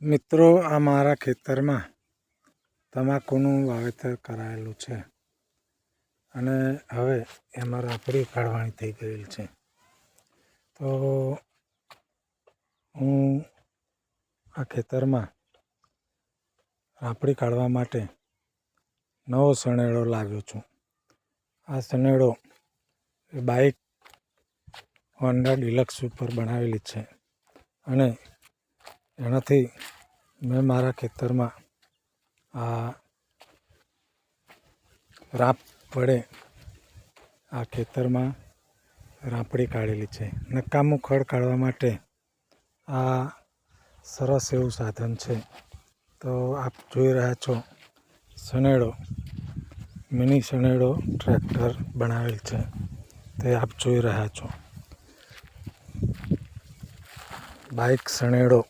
મિત્રો, આ મારા ખેતરમાં તમાકુનું વાવેતર કરાયેલું છે અને હવે એમાં રાપડી કાઢવાની થઈ ગયેલ છે. તો હું આ ખેતરમાં રાપડી કાઢવા માટે નવો સનેડો લાવ્યો છું. આ સનેડો બાઇક હોન્ડા ડિલક્સ ઉપર બનાવેલી છે અને એનાથી મેં મારા ખેતરમાં આ રાપ વડે આ ખેતરમાં રાપડી કાઢેલી છે. નકામું ખડ કાઢવા માટે આ સરસ એવું સાધન છે. તો આપ જોઈ રહ્યા છો સનેડો, મિની સનેડો ટ્રેક્ટર બનાવેલ છે તે આપ જોઈ રહ્યા છો. બાઇક સનેડો